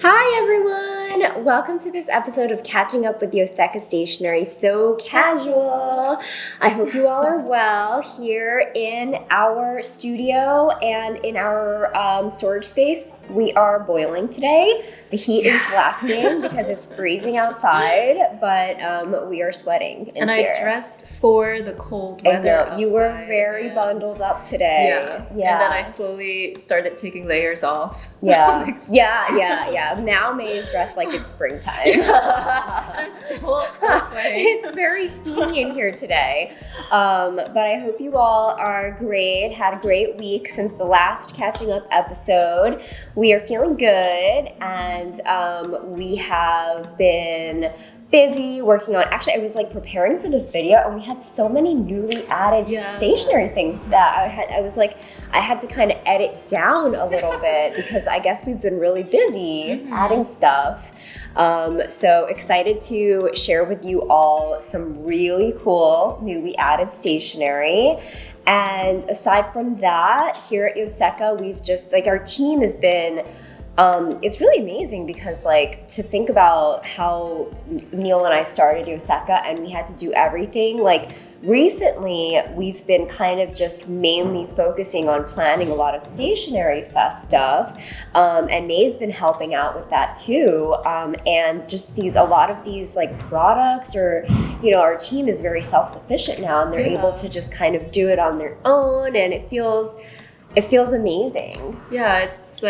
Hi everyone! Welcome to this episode of Catching Up with Yoseka Stationery. So casual. I hope you all are well here in our studio and in our storage space. We are boiling today. The heat is blasting because it's freezing outside, but we are sweating in here. I dressed for the cold weather outside. You were very bundled up today. Yeah. And then I slowly started taking layers off. Yeah. Yeah. Now May is dressed like it's springtime. I'm still sweating. It's very steamy in here today. But I hope you all are great. Had a great week since the last Catching Up episode. We are feeling good, and we have been busy working on, actually I was like preparing for this video and we had so many newly added stationery things that I had to kind of edit down a little bit because I guess we've been really busy adding stuff. So excited to share with you all some really cool newly added stationery. And aside from that, here at Yoseka, we've just our team has been it's really amazing because to think about how Neil and I started Yoseka and we had to do everything. Recently, we've been kind of just mainly focusing on planning a lot of Stationery Fest stuff, and May's been helping out with that too. And just a lot of these products, or our team is very self-sufficient now, and they're able to just kind of do it on their own, and it feels amazing. Yeah, it's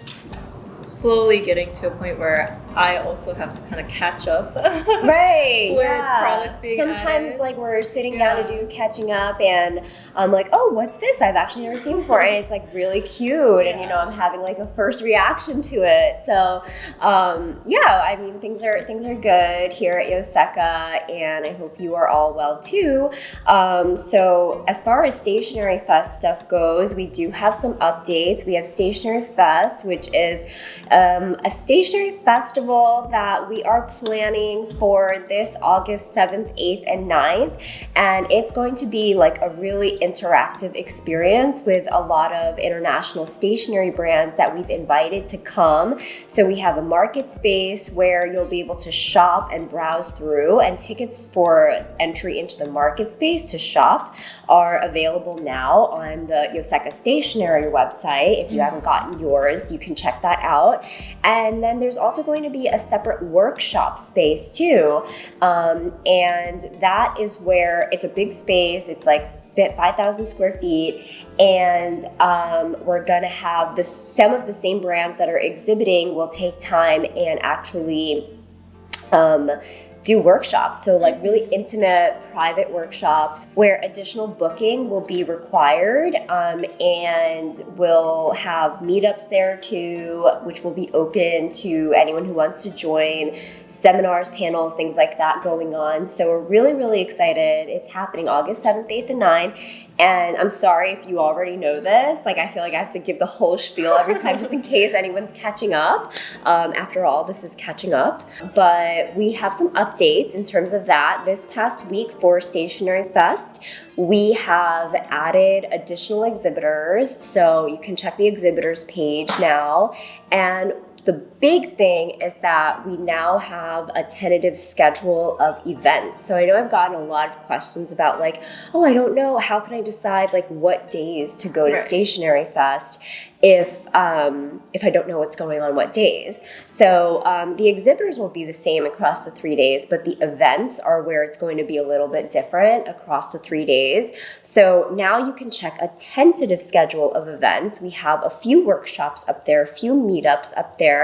slowly getting to a point where I also have to kind of catch up. Right. with products being sometimes added. We're sitting down to do catching up, and I'm like, oh, what's this? I've actually never seen before, and it's really cute, and I'm having a first reaction to it. So I mean things are good here at Yoseka, and I hope you are all well too. So as far as Stationery Fest stuff goes, we do have some updates. We have Stationery Fest, which is a stationery festival that we are planning for this August 7th, 8th, and 9th. And it's going to be a really interactive experience with a lot of international stationery brands that we've invited to come. So we have a market space where you'll be able to shop and browse through, and tickets for entry into the market space to shop are available now on the Yoseka Stationery website. If you haven't gotten yours, you can check that out. And then there's also going to be a separate workshop space too. And that is where it's a big space. It's 5,000 square feet, and we're gonna have some of the same brands that are exhibiting will take time and actually do workshops. So really intimate, private workshops where additional booking will be required, and we'll have meetups there too, which will be open to anyone who wants to join, seminars, panels, things like that going on. So we're really, really excited. It's happening August 7th, 8th, and 9th. And I'm sorry if you already know this. I feel I have to give the whole spiel every time just in case anyone's catching up. After all, this is catching up. But we have some updates in terms of that. This past week for Stationery Fest, we have added additional exhibitors. So you can check the exhibitors page now. And the big thing is that we now have a tentative schedule of events. So I know I've gotten a lot of questions about I don't know, how can I decide what days to go to Stationery Fest if I don't know what's going on what days. So the exhibitors will be the same across the 3 days, but the events are where it's going to be a little bit different across the 3 days. So now you can check a tentative schedule of events. We have a few workshops up there, a few meetups up there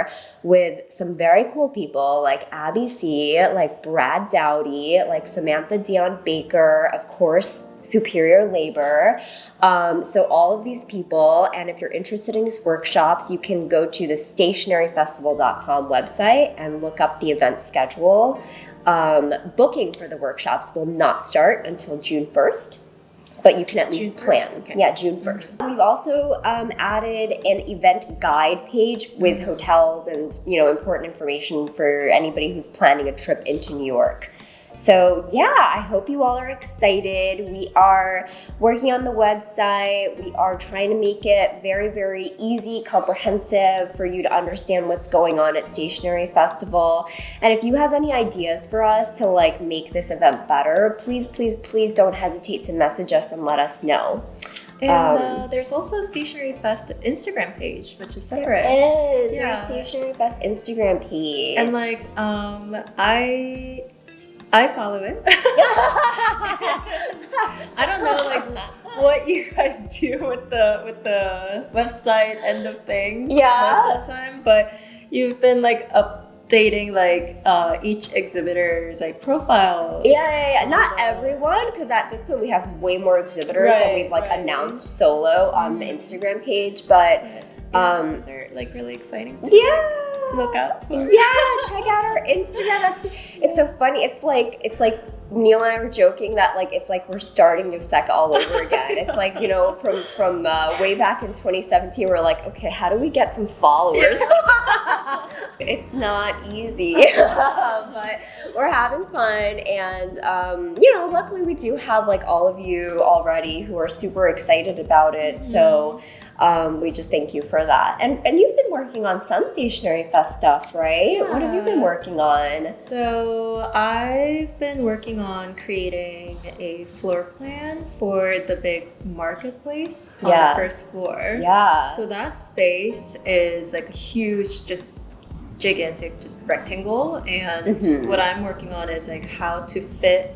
with some very cool people like Abby C, like Brad Dowdy, like Samantha Dion Baker, of course, Superior Labor. So all of these people, and if you're interested in these workshops, you can go to the stationeryfestival.com website and look up the event schedule. Booking for the workshops will not start until June 1st. But you can at least plan. Okay. Yeah, June 1st. We've also added an event guide page with hotels and important information for anybody who's planning a trip into New York. So yeah, I hope you all are excited. We are working on the website. We are trying to make it very, very easy, comprehensive for you to understand what's going on at Stationery Festival. And if you have any ideas for us to like make this event better, please, please, please don't hesitate to message us and let us know. And there's also a Stationery Fest Instagram page, which is separate. There is. Yeah. There's Stationery Fest Instagram page. And like, I follow it. I don't know like what you guys do with the website end of things most of the time, but you've been like updating like each exhibitor's like profile. Yeah. Not everyone, because at this point we have way more exhibitors than we've like announced solo on the Instagram page. But those are like really exciting. Look out for. Yeah, check out our Instagram. It's so funny. It's like Neil and I were joking that like it's like we're starting Yoseka all over again. It's like, you know, from way back in 2017, we're like, okay, how do we get some followers? It's not easy, but we're having fun, and you know, luckily we do have like all of you already who are super excited about it. So we just thank you for that. And you've been working on some Stationery Fest stuff, right? Yeah. What have you been working on? So I've been working on creating a floor plan for the big marketplace on the first floor. Yeah. So that space is like a huge, just gigantic, just rectangle. And what I'm working on is like how to fit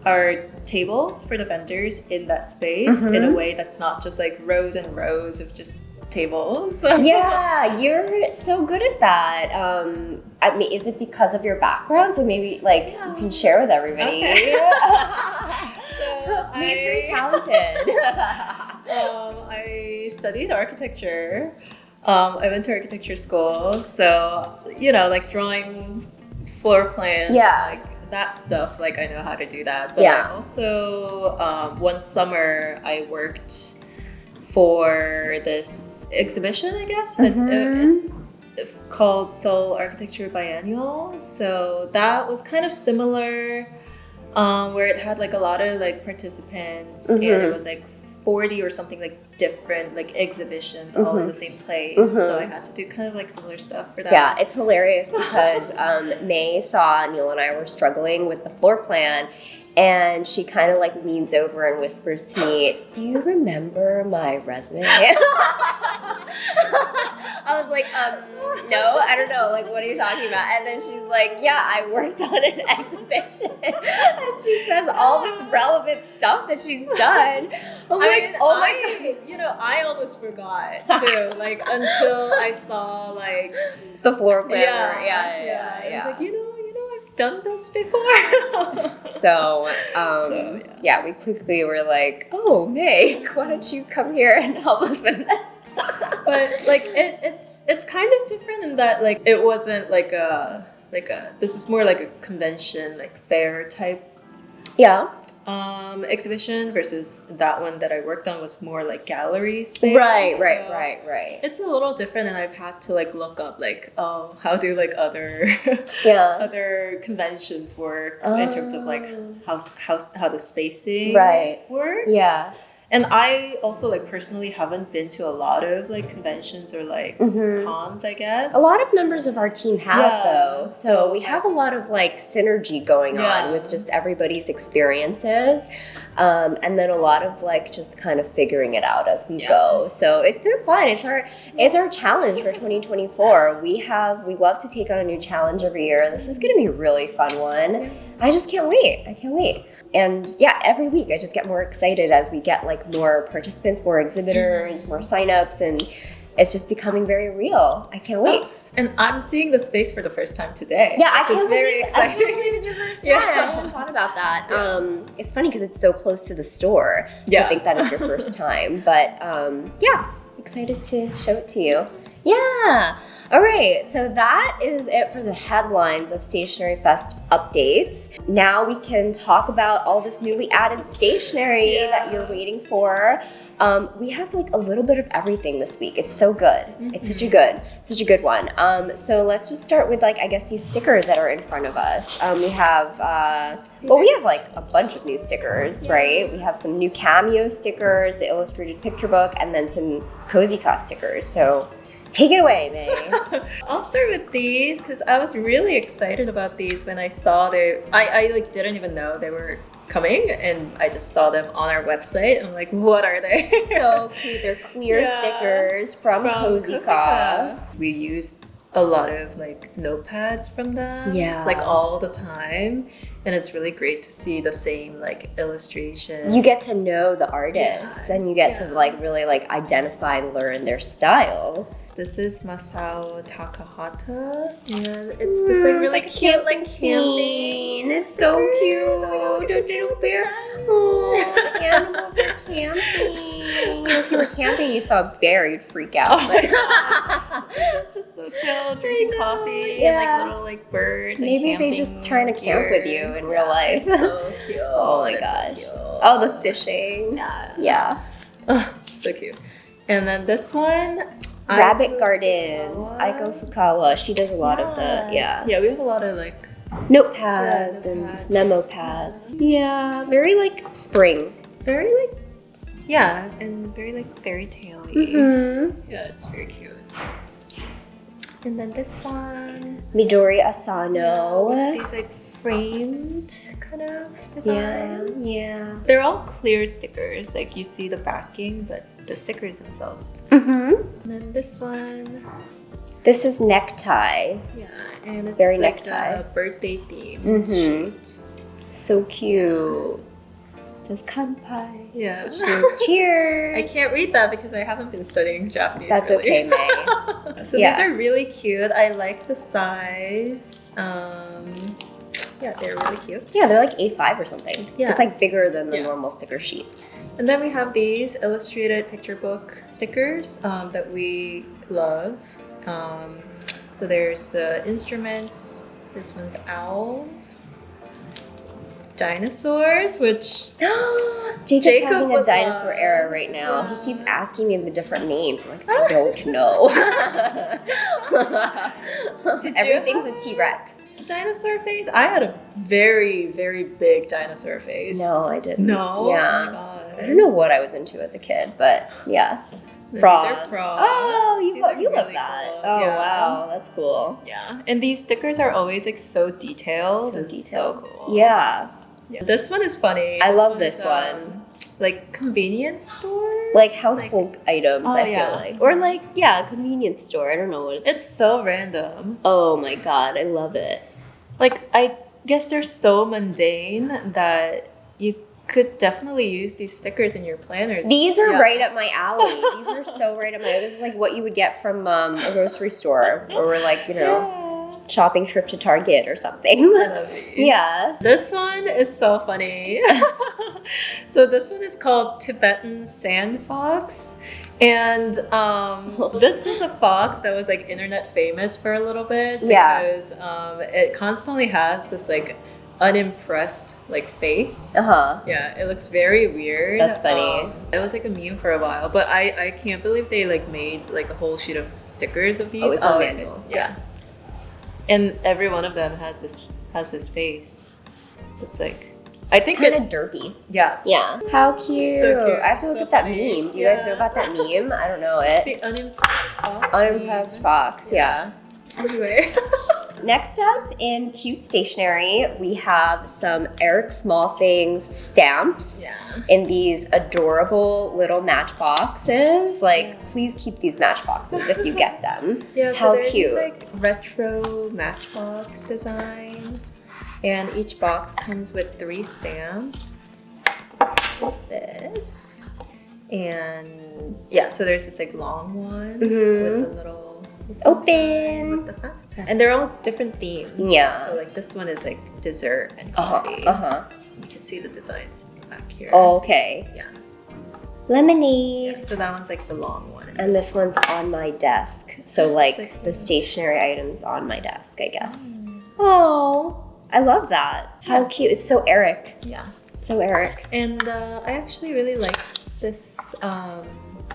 our tables for the vendors in that space in a way that's not just like rows and rows of just tables. Yeah, you're so good at that. I mean, is it because of your background? So maybe like you can share with everybody. Okay. He's very talented. I studied architecture. I went to architecture school, so you know, like drawing floor plans, like that stuff, like I know how to do that. But I also one summer I worked for this exhibition, I guess, called Seoul Architecture Biennial. So that was kind of similar, where it had like a lot of like participants, and it was like 40 or something like different like exhibitions all in the same place. So I had to do kind of like similar stuff for that. Yeah, it's hilarious because May saw Neil and I were struggling with the floor plan, and she kind of like leans over and whispers to me, "Do you remember my resume?" I was like, no, I don't know. Like, what are you talking about? And then she's like, yeah, I worked on an exhibition. And she says all this relevant stuff that she's done. I'm like, oh my God. You know, I almost forgot too, like until I saw like the floor plan. Yeah. I was like, you know, I've done this before. So, we quickly were like, oh, May, why don't you come here and help us with that? But like it's kind of different in that like it wasn't like a this is more like a convention, like fair type exhibition, versus that one that I worked on was more like gallery space. Right. It's a little different, and I've had to like look up like how do like other other conventions work in terms of like how the spacing works. Yeah. And I also like personally haven't been to a lot of like conventions or like cons, I guess. A lot of members of our team have though. So we have a lot of like synergy going on with just everybody's experiences. And then a lot of like just kind of figuring it out as we go. So it's been fun. It's our challenge for 2024. We love to take on a new challenge every year. This is gonna be a really fun one. I just can't wait. I can't wait. And every week I just get more excited as we get like more participants, more exhibitors, more signups, and it's just becoming very real. I can't wait. And I'm seeing the space for the first time today. Yeah, which is very exciting. I can't believe it's your first time. I hadn't thought about that. It's funny because it's so close to the store. So I think that is your first time. But excited to show it to you. Yeah. All right, so that is it for the headlines of Stationery Fest updates. Now we can talk about all this newly added stationery that you're waiting for. We have like a little bit of everything this week. It's so good. It's such a good one. So let's just start with like, I guess these stickers that are in front of us. We have like a bunch of new stickers, right? We have some new Kamio stickers, the illustrated picture book, and then some Cozyca stickers. So take it away, May. I'll start with these because I was really excited about these when I saw I like didn't even know they were coming, and I just saw them on our website. I'm like, what are they? So cute. They're clear stickers from Cozyca. We used a lot of like notepads from them, like all the time, and it's really great to see the same like illustrations. You get to know the artists, and you get to like really like identify and learn their style. This is Masao Takahata, and it's this like really cute like camping. It's so cute. Those little bear. Oh, the animals are camping. You know, if you were camping, you saw a bear, you'd freak out. Oh my God. It's just so chill, drinking coffee, and like little like birds. Maybe they just trying to camp with you in real life. It's so cute. Oh my gosh. So oh, the fishing. Yeah. Oh, so cute. And then this one. Rabbit Garden, Aiko Fukawa. She does a lot of the, we have a lot of like notepads and memo pads. Yeah, very like spring. Very like, and very like fairy tale-y. Yeah, it's very cute. And then this one. Midori Asano. With these like framed kind of designs. Yeah. They're all clear stickers. Like you see the backing, but the stickers themselves. And then this one. This is Necktie. Yeah, and it's very like necktie. A birthday theme sheet. So cute. It says kanpai. Yeah. Which means cheers. I can't read that because I haven't been studying Japanese. That's really. okay, May. So these are really cute. I like the size. They're really cute. Yeah, they're like A5 or something. Yeah. It's like bigger than the normal sticker sheet. And then we have these illustrated picture book stickers that we love. So there's the instruments. This one's owls. Dinosaurs, which Jacob's having a dinosaur era right now. Yeah. He keeps asking me the different names. I'm like, I don't know. Everything's a T-Rex. Dinosaur face? I had a very, very big dinosaur face. No, I didn't. No? Yeah. Oh my God. I don't know what I was into as a kid, but yeah. Frogs. These are frogs. Oh, you love really that. Cool. Oh, wow. That's cool. Yeah. And these stickers are always like so detailed. So cool. Yeah. This one is funny. I love this one. Like convenience store? Like household items, I feel like. Or like, convenience store. I don't know what it's so random. Oh my God. I love it. Like, I guess they're so mundane that you could definitely use these stickers in your planners. These are right up my alley. These are so right up my alley. This is like what you would get from a grocery store, or we're like, shopping trip to Target or something. I love these. Yeah. This one is so funny. So this one is called Tibetan Sand Fox. And this is a fox that was like internet famous for a little bit because it constantly has this like unimpressed like face. Yeah, it looks very weird. That's funny. It was like a meme for a while, but I can't believe they like made like a whole sheet of stickers of these. Oh, it's a manual. Yeah. And every one of them has this face. It's like, I think it's kind of derpy. Yeah. Yeah. How cute. So cute. I have to look up that meme. Do you guys know about that meme? I don't know it. The unimpressed fox. Unimpressed fox, yeah. Anyway. Next up in cute stationery, we have some Eric Small Things stamps in these adorable little matchboxes. Like, please keep these matchboxes if you get them. Yeah, how so they're cute. These, like retro matchbox design, and each box comes with 3 stamps. Like this, and so there's this like long one with the little. Open! With the front. And they're all different themes. Yeah. So like this one is like dessert and coffee. You can see the designs back here. Oh, okay. Yeah. Lemonade. Yeah, so that one's like the long one. And this one's on my desk. So like the stationery items on my desk, I guess. Oh, I love that. How cute. It's so Eric. Yeah. So Eric. And I actually really like this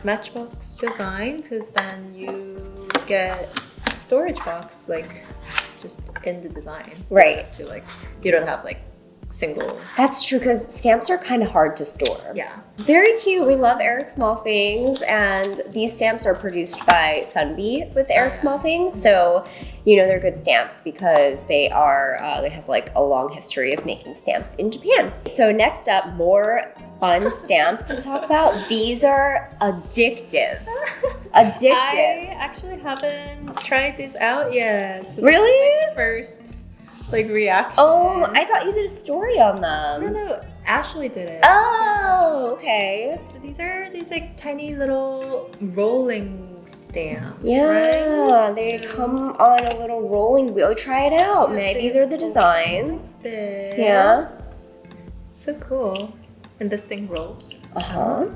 Matchbox design because then you get a storage box like just in the design. Right. You don't have like single. That's true because stamps are kind of hard to store. Yeah. Very cute. We love Eric Small Things, and these stamps are produced by Sanby with Eric Small Things. So, you know, they're good stamps because they have like a long history of making stamps in Japan. So next up, more fun stamps to talk about. These are Addictive. Addictive. I actually haven't tried these out yet. So really? My first reaction. Oh, I thought you did a story on them. No, Ashley did it. Oh, okay. So these are like tiny little rolling stamps. Yeah, right? they come on a little rolling wheel. Try it out, May. These are the designs. This. Yeah. So cool. And this thing rolls. Uh-huh.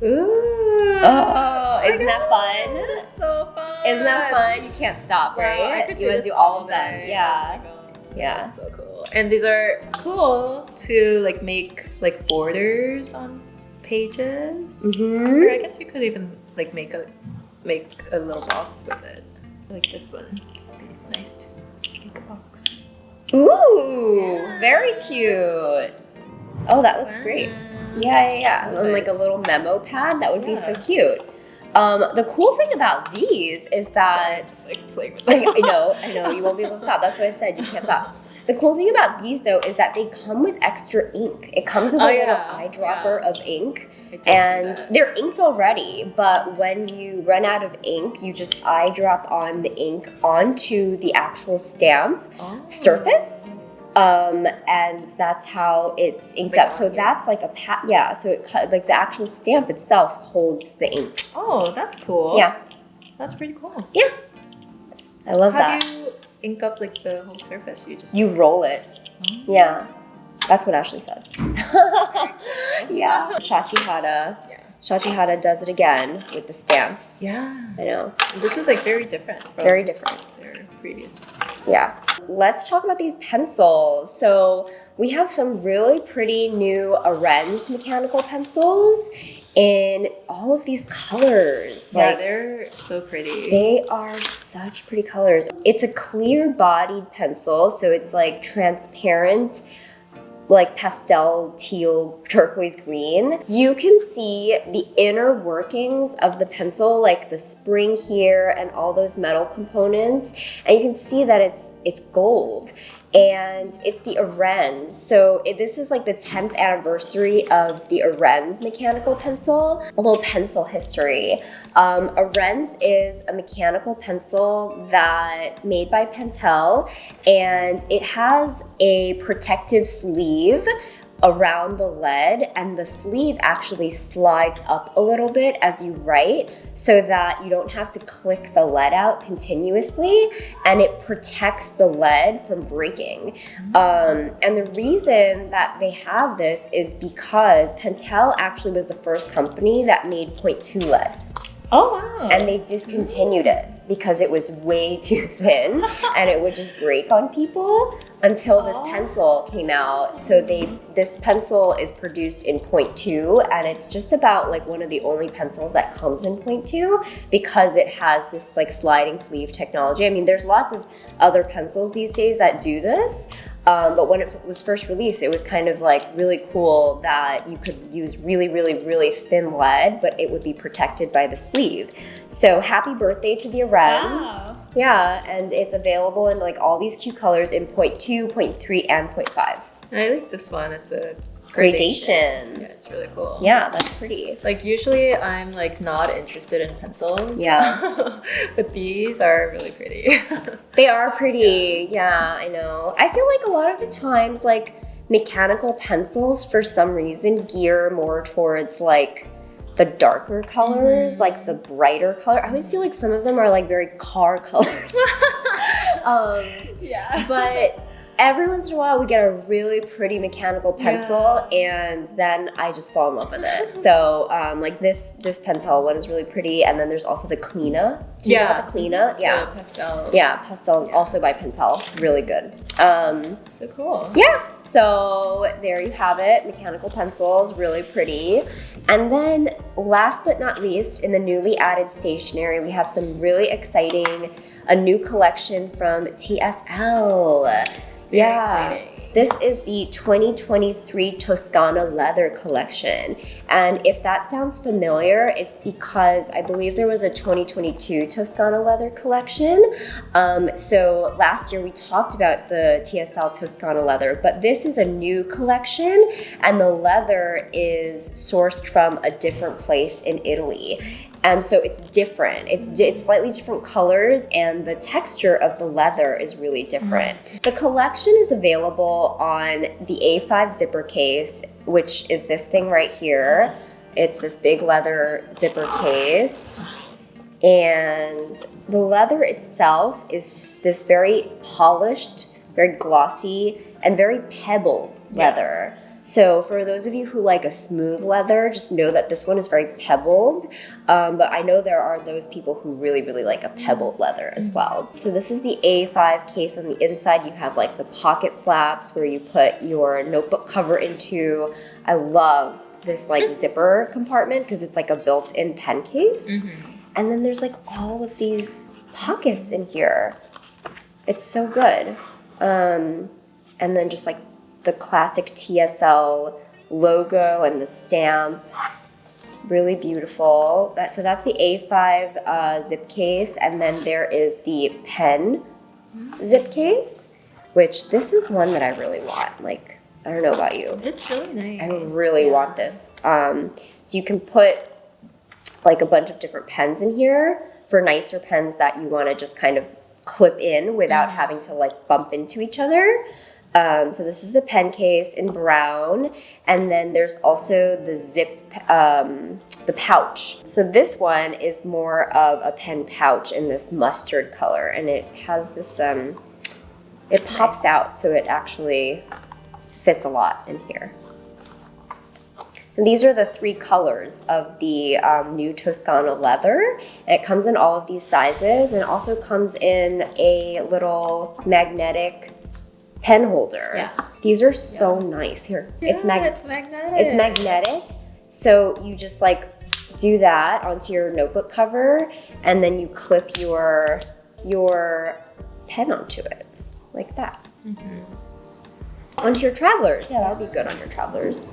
Ooh. Oh, isn't that fun? That's so fun. Isn't that fun? You can't stop, right? Wow, I could you want to do all of them. Yeah. Oh my God. Yeah. That's so cool. And these are cool to like make like borders on pages. Mm-hmm. Or I guess you could even like make a little box with it. Like this one. It'd be nice to make a box. Ooh, Yeah. very cute. Oh, that looks great. Yeah. And like a little memo pad. That would be so cute. The cool thing about these is that... Sorry, just like playing with them. I know, you won't be able to stop. That's what I said, you can't stop. The cool thing about these, though, is that they come with extra ink. It comes with a little eyedropper of ink, and they're inked already, but when you run out of ink, you just eyedrop on the ink onto the actual stamp surface, and that's how it's inked up. So that's like a so it like the actual stamp itself holds the ink. Oh, that's cool. Yeah. That's pretty cool. Yeah. I love that. How do you ink up like the whole surface? You roll it. Oh. Yeah. That's what Ashley said. Yeah. Shachihata. Yeah. Shachihata does it again with the stamps. Yeah. I know. This is like very different from very different. Their previous. Yeah. Let's talk about these pencils. So we have some really pretty new Orenz Mechanical Pencils in all of these colors. Yeah, they're so pretty. They are such pretty colors. It's a clear bodied pencil, so it's like transparent, like pastel, teal, turquoise green. You can see the inner workings of the pencil, like the spring here and all those metal components, and you can see that it's gold. And it's the Orenz. So this is like the 10th anniversary of the Orenz Mechanical Pencil. A little pencil history. Orenz is a mechanical pencil that made by Pentel, and it has a protective sleeve around the lead, and the sleeve actually slides up a little bit as you write so that you don't have to click the lead out continuously, and it protects the lead from breaking. And the reason that they have this is because Pentel actually was the first company that made 0.2 lead. Oh, wow. And they discontinued it because it was way too thin and it would just break on people until this pencil came out. So this pencil is produced in 0.2, and it's just about like one of the only pencils that comes in 0.2 because it has this like sliding sleeve technology. I mean, there's lots of other pencils these days that do this. But when it was first released, it was kind of like really cool that you could use really, really, really thin lead, but it would be protected by the sleeve. So happy birthday to the Orenz. Wow. Yeah, and it's available in like all these cute colors in 0.2, 0.3, and 0.5. I like this one. It's a gradation. Yeah, it's really cool. Yeah, that's pretty. Like usually I'm like not interested in pencils. Yeah. But these are really pretty. They are pretty. Yeah, I know. I feel like a lot of the times like mechanical pencils for some reason gear more towards like the darker colors, like the brighter color. I always feel like some of them are like very car colors. Yeah. But every once in a while we get a really pretty mechanical pencil and then I just fall in love with it. So like this pentel one is really pretty, and then there's also the Cleana. Do you know about the Cleana? Yeah. The pastel. Yeah, pastel, also by Pentel. Really good. So cool. Yeah. So there you have it, mechanical pencils, really pretty. And then last but not least, in the newly added stationery, we have some really exciting, a new collection from TSL. Very exciting. This is the 2023 Toscana leather collection. And if that sounds familiar, it's because I believe there was a 2022 Toscana leather collection. So last year we talked about the TSL Toscana leather, but this is a new collection and the leather is sourced from a different place in Italy. And so it's different. It's slightly different colors, and the texture of the leather is really different. The collection is available on the A5 zipper case, which is this thing right here. It's this big leather zipper case. And the leather itself is this very polished, very glossy, and very pebbled leather. So for those of you who like a smooth leather, just know that this one is very pebbled. But I know there are those people who really, really like a pebbled leather as well. So this is the A5 case. On the inside, you have like the pocket flaps where you put your notebook cover into. I love this like zipper compartment because it's like a built-in pen case. And then there's like all of these pockets in here. It's so good. And then just like the classic TSL logo and the stamp, really beautiful. So that's the A5 zip case, and then there is the pen zip case, which this is one that I really want. Like, I don't know about you. It's really nice. I really want this. So you can put like a bunch of different pens in here for nicer pens that you want to just kind of clip in without having to like bump into each other. So this is the pen case in brown, and then there's also the zip, the pouch. So this one is more of a pen pouch in this mustard color, and it has this, it pops out, so it actually fits a lot in here. And these are the 3 colors of the new Toscana leather. And it comes in all of these sizes, and it also comes in a little magnetic pen holder. Yeah. These are so nice. Here, it's magnetic. It's magnetic. So you just like do that onto your notebook cover, and then you clip your pen onto it, like that. Onto your travelers. Yeah, that would be good on your travelers.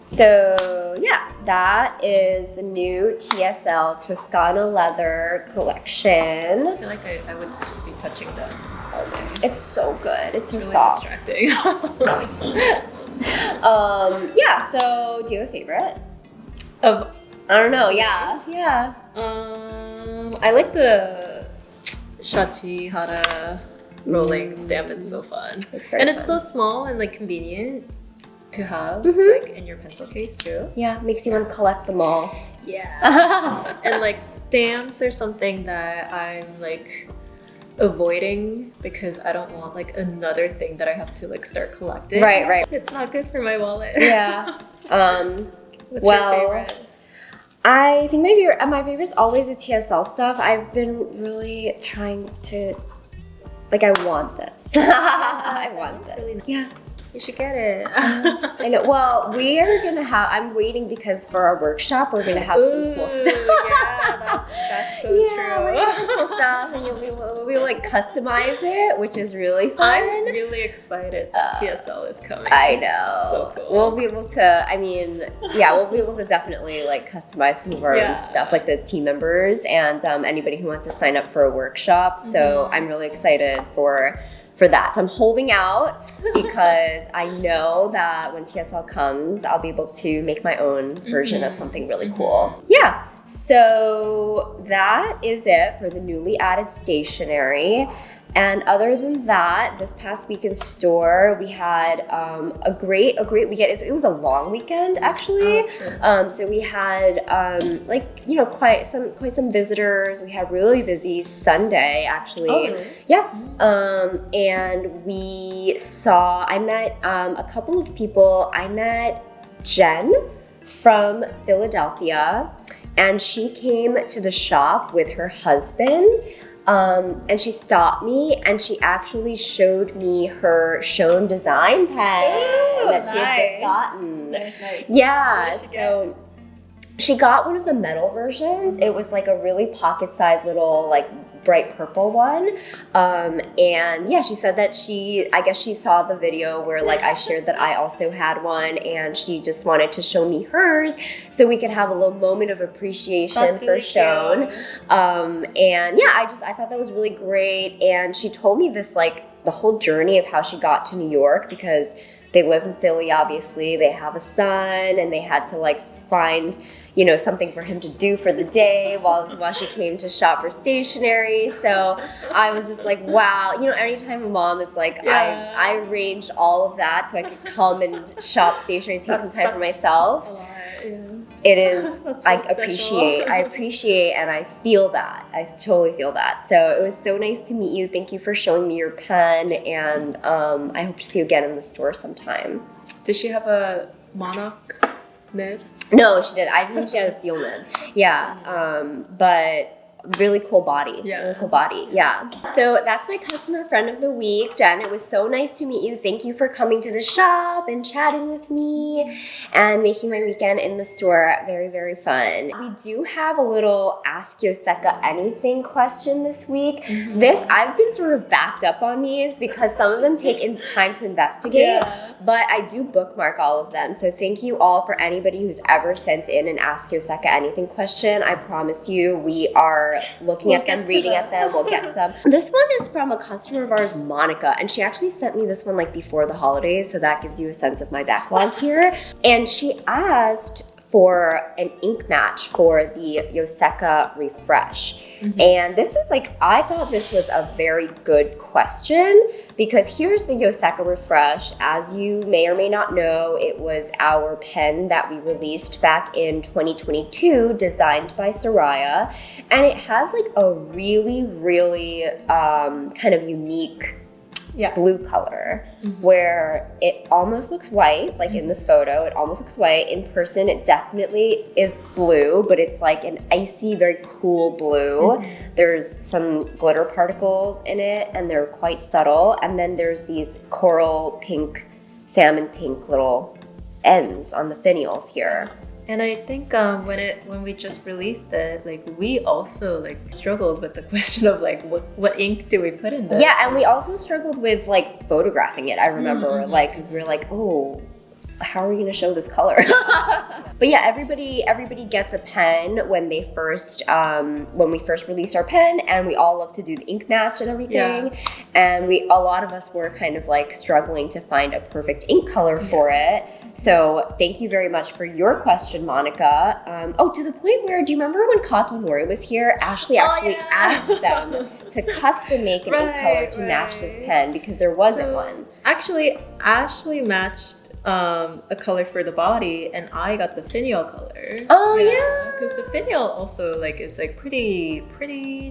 So yeah, that is the new TSL Toscana leather collection. I feel like I would just be touching them all day. It's so good. It's so really soft. Distracting. Yeah, so do you have a favorite? Of I don't know, yeah. I like the Shachihata rolling stamp. It's so fun. It's so small and like convenient to have like in your pencil case too. Yeah, makes you want to collect them all. Yeah. And like stamps are something that I'm like avoiding because I don't want like another thing that I have to like start collecting. Right. It's not good for my wallet. Yeah. What's your favorite? I think my favorite is always the TSL stuff. I've been really trying to, like, I want this. I want this. Really nice. Yeah. You should get it. I know. Well, we are gonna have. I'm waiting because for our workshop, we're gonna have some cool stuff. Yeah, that's so true. We're gonna have some cool stuff, and we'll like customize it, which is really fun. I'm really excited that TSL is coming. I know. So cool. We'll be able to. I mean, yeah, we'll be able to definitely like customize some of our own stuff, like the team members and anybody who wants to sign up for a workshop. So I'm really excited for that. So I'm holding out because I know that when TSL comes, I'll be able to make my own version of something really cool. Yeah, so that is it for the newly added stationery. And other than that, this past week in store, we had a great weekend. It was a long weekend, actually. So we had quite some visitors. We had really busy Sunday, actually. Oh, really? Yeah. And I met a couple of people. I met Jen from Philadelphia, and she came to the shop with her husband. And she stopped me and she actually showed me her Shown design pen that she had just gotten. Nice. Yeah, so she got one of the metal versions. It was like a really pocket-sized little like bright purple one. And yeah, she said that I guess she saw the video where like I shared that I also had one, and she just wanted to show me hers so we could have a little moment of appreciation for Shown. And yeah, I thought that was really great. And she told me this, like the whole journey of how she got to New York, because they live in Philly, obviously. They have a son, and they had to like find something for him to do for the day while she came to shop for stationery. So I was just like, wow. Anytime a mom is like, I arranged all of that so I could come and shop stationery, take some time for myself. A lot, yeah. It is, so I appreciate, and I feel that. I totally feel that. So it was so nice to meet you. Thank you for showing me your pen, and I hope to see you again in the store sometime. Did she have a monarch nib? No, she did. I think she had a steel nib. Yeah, but really cool body. Yeah. Really cool body. Yeah. So that's my customer friend of the week, Jen. It was so nice to meet you. Thank you for coming to the shop and chatting with me and making my weekend in the store very, very fun. We do have a little Ask Yoseka Anything question this week. Mm-hmm. I've been sort of backed up on these because some of them take time to investigate, but I do bookmark all of them. So thank you all for anybody who's ever sent in an Ask Yoseka Anything question. I promise you we are looking at them, reading at them. We'll get to them. This one is from a customer of ours, Monica, and she actually sent me this one like before the holidays, so that gives you a sense of my backlog here. And she asked for an ink match for the Yoseka Refresh. Mm-hmm. And this is I thought this was a very good question, because here's the Yoseka Refresh. As you may or may not know, it was our pen that we released back in 2022, designed by Soraya. And it has a really, really kind of unique blue color, where it almost looks white, in this photo, it almost looks white. In person, it definitely is blue, but it's an icy, very cool blue. There's some glitter particles in it, and they're quite subtle. And then there's these coral pink, salmon pink little ends on the finials here. And I think when we just released it, we also struggled with the question of what ink do we put in this? Yeah, and we also struggled with photographing it. I remember because we were oh, how are we going to show this color? But yeah, everybody gets a pen when they first when we first released our pen, and we all love to do the ink match and everything. Yeah. And a lot of us were kind of struggling to find a perfect ink color for it. So thank you very much for your question, Monica. To the point where, do you remember when Kakimori was here? Ashley actually asked them to custom make an ink color to match this pen, because there wasn't one. Actually, Ashley matched a color for the body, and I got the finial color. Oh yeah, because the finial also is pretty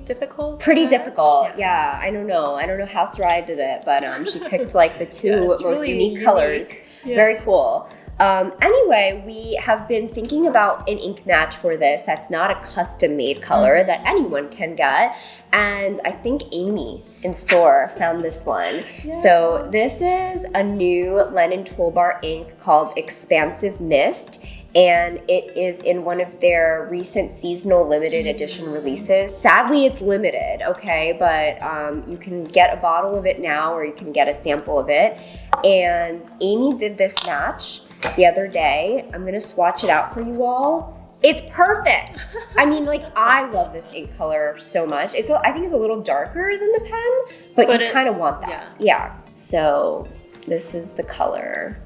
difficult. Pretty difficult. Yeah, I don't know how Soraya did it, but she picked the two most really unique colors. Yeah. Very cool. Anyway, we have been thinking about an ink match for this that's not a custom-made color that anyone can get. And I think Amy in store found this one. Yeah. So this is a new Lennon Toolbar ink called Expansive Mist. And it is in one of their recent seasonal limited edition releases. Sadly, it's limited, okay? But you can get a bottle of it now, or you can get a sample of it. And Amy did this match the other day. I'm gonna swatch it out for you all. It's perfect. I mean, I love this ink color so much. I think it's a little darker than the pen, but you kind of want that. Yeah. So this is the color.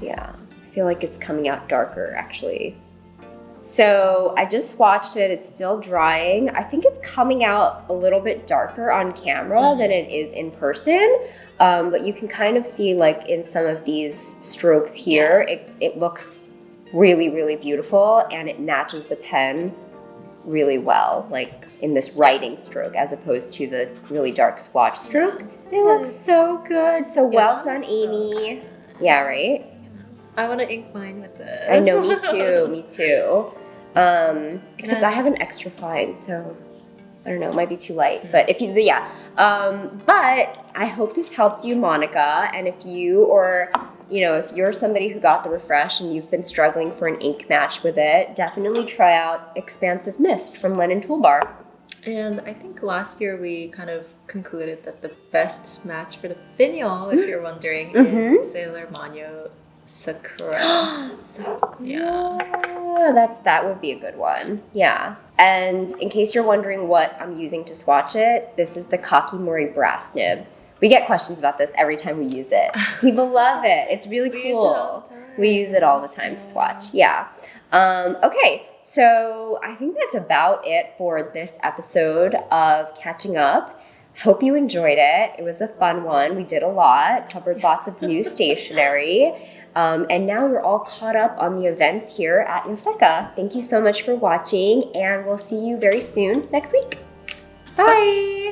Yeah. I feel like it's coming out darker, actually. So I just swatched it. It's still drying. I think it's coming out a little bit darker on camera than it is in person. But you can kind of see like in some of these strokes here, it looks really, really beautiful, and it matches the pen really well, like in this writing stroke as opposed to the really dark swatch stroke. It looks so good. So well done, Amy. Yeah, right? I want to ink mine with this. I know, me too. Except I have an extra fine, so I don't know, it might be too light. But if you, but I hope this helped you, Monica. And if you, or if you're somebody who got the refresh and you've been struggling for an ink match with it, definitely try out Expansive Mist from Lennon Toolbar. And I think last year we kind of concluded that the best match for the finial, if you're wondering, is Sailor Manyo Sakura. Yeah, that would be a good one. Yeah. And in case you're wondering what I'm using to swatch it, this is the Kakimori brass nib. We get questions about this every time we use it. People love it. It's really cool. We use it all the time to swatch. Yeah. Okay. So I think that's about it for this episode of Catching Up. Hope you enjoyed it. It was a fun one. We did a lot, covered lots of new stationery. And now we're all caught up on the events here at Yoseka. Thank you so much for watching, and we'll see you very soon next week. Bye!